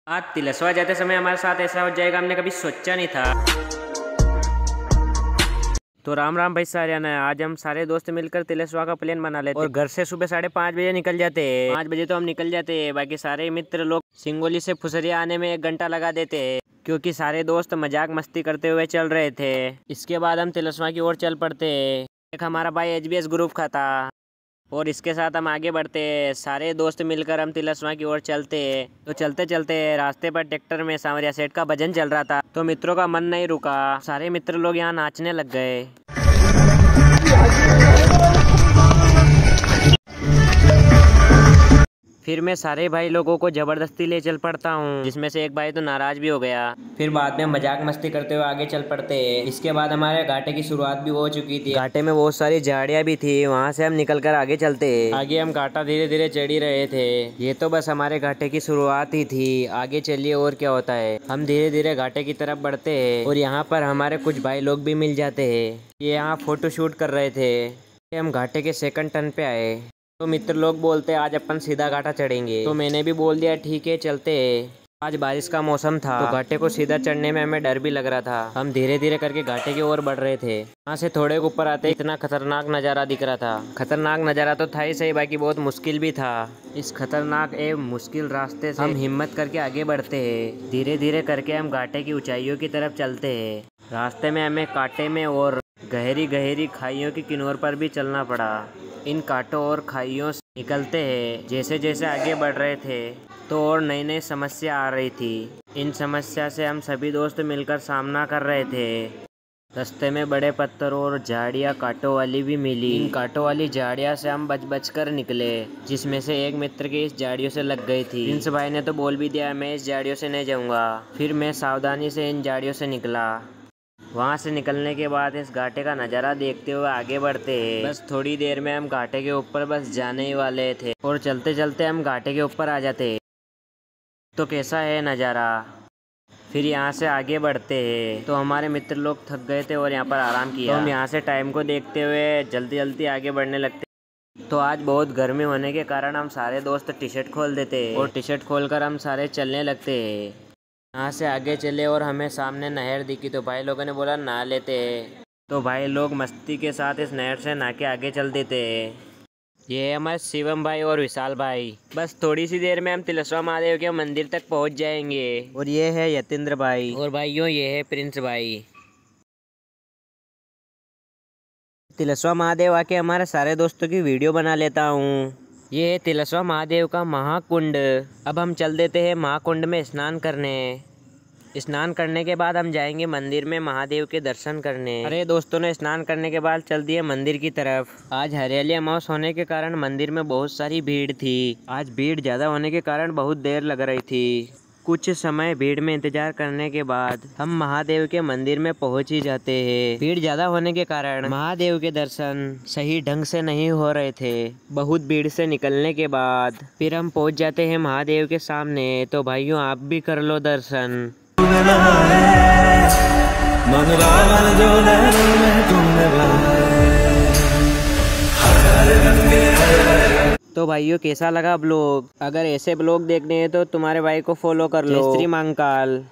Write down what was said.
आज तिलस्वा जाते समय हमारे साथ ऐसा हो जाएगा, हमने कभी सोचा नहीं था। तो राम राम भाई सारे ना, आज हम सारे दोस्त मिलकर तिलस्वा का प्लान बना लेते और घर से सुबह 5:30 बजे निकल जाते हैं। 5 बजे तो हम निकल जाते हैं, बाकी सारे मित्र लोग सिंगोली से फुसरिया आने में 1 घंटा लगा देते हैं, क्योंकि सारे दोस्त मजाक मस्ती करते हुए चल रहे थे। इसके बाद हम तिलस्वा की ओर चल पड़ते। एक हमारा भाई HBS ग्रुप का था और इसके साथ हम आगे बढ़ते। सारे दोस्त मिलकर हम तिलस्वा की ओर चलते। तो चलते चलते रास्ते पर ट्रैक्टर में सांवरिया सेठ का भजन चल रहा था, तो मित्रों का मन नहीं रुका। सारे मित्र लोग यहाँ नाचने लग गए। फिर मैं सारे भाई लोगों को जबरदस्ती ले चल पड़ता हूँ, जिसमें से एक भाई तो नाराज भी हो गया। फिर बाद में मजाक मस्ती करते हुए आगे चल पड़ते। इसके बाद हमारे घाटे की शुरुआत भी हो चुकी थी। घाटे में बहुत सारी झाड़ियाँ भी थी, वहाँ से हम निकल कर आगे चलते। आगे हम घाटा धीरे धीरे चढ़ ही रहे थे। ये तो बस हमारे घाटे की शुरुआत ही थी, आगे चलिए और क्या होता है। हम धीरे धीरे घाटे की तरफ बढ़ते हैं और यहाँ पर हमारे कुछ भाई लोग भी मिल जाते हैं। ये यहाँ फोटो शूट कर रहे थे। हम घाटे के 2nd टर्न पे आए तो मित्र लोग बोलते आज अपन सीधा घाटा चढ़ेंगे, तो मैंने भी बोल दिया ठीक है चलते। आज बारिश का मौसम था, तो घाटे को सीधा चढ़ने में हमें डर भी लग रहा था। हम धीरे धीरे करके घाटे की ओर बढ़ रहे थे। यहाँ से थोड़े ऊपर आते इतना खतरनाक नज़ारा दिख रहा था। खतरनाक नज़ारा तो था ही सही, बाकी बहुत मुश्किल भी था। इस खतरनाक एवं मुश्किल रास्ते से हम हिम्मत करके आगे बढ़ते हैं। धीरे धीरे करके हम घाटे की ऊंचाइयों की तरफ चलते हैं। रास्ते में हमें कांटे में और गहरी गहरी खाइयों की किनारों पर भी चलना पड़ा। इन कांटों और खाइयों से निकलते हैं। जैसे जैसे आगे बढ़ रहे थे तो और नई नई समस्या आ रही थी। इन समस्या से हम सभी दोस्त मिलकर सामना कर रहे थे। रास्ते में बड़े पत्थर और झाड़ियाँ कांटों वाली भी मिली। इन कांटों वाली झाड़ियाँ से हम बच कर निकले, जिसमें से एक मित्र की इस झाड़ियों से लग गई थी। प्रिंस भाई ने तो बोल भी दिया मैं इस झाड़ियों से नहीं जाऊँगा। फिर मैं सावधानी से इन झाड़ियों से निकला। वहाँ से निकलने के बाद इस घाटे का नज़ारा देखते हुए आगे बढ़ते हैं। बस थोड़ी देर में हम घाटे के ऊपर बस जाने ही वाले थे और चलते चलते हम घाटे के ऊपर आ जाते। तो कैसा है नज़ारा। फिर यहाँ से आगे बढ़ते हैं तो हमारे मित्र लोग थक गए थे और यहाँ पर आराम किया। तो हम यहाँ से टाइम को देखते हुए जल्दी जल्दी आगे बढ़ने लगते। तो आज बहुत गर्मी होने के कारण हम सारे दोस्त टी शर्ट खोल देते और टी शर्ट खोलकर हम सारे चलने लगते। यहाँ से आगे चले और हमें सामने नहर दिखी, तो भाई लोगों ने बोला नहा लेते हैं। तो भाई लोग मस्ती के साथ इस नहर से नहा के आगे चल देते हैं। ये है हमारे शिवम भाई और विशाल भाई। बस थोड़ी सी देर में हम तिलस्वा महादेव के मंदिर तक पहुँच जाएंगे। और ये है यतेंद्र भाई और भाइयों ये है प्रिंस भाई। तिलस्वा महादेव आके हमारे सारे दोस्तों की वीडियो बना लेता हूँ। ये है तिलस्वा महादेव का महाकुंड। अब हम चल देते हैं महाकुंड में स्नान करने। स्नान करने के बाद हम जाएंगे मंदिर में महादेव के दर्शन करने। अरे दोस्तों ने स्नान करने के बाद चल दिए मंदिर की तरफ। आज हरियाली अमावस होने के कारण मंदिर में बहुत सारी भीड़ थी। आज भीड़ ज़्यादा होने के कारण बहुत देर लग रही थी। कुछ समय भीड़ में इंतजार करने के बाद हम महादेव के मंदिर में पहुंच ही जाते हैं। भीड़ ज्यादा होने के कारण महादेव के दर्शन सही ढंग से नहीं हो रहे थे। बहुत भीड़ से निकलने के बाद फिर हम पहुंच जाते हैं महादेव के सामने। तो भाइयों आप भी कर लो दर्शन। तो भाइयों कैसा लगा ब्लॉग। अगर ऐसे ब्लॉग देखने हैं तो तुम्हारे भाई को फॉलो कर लो। जय श्री महाकाल।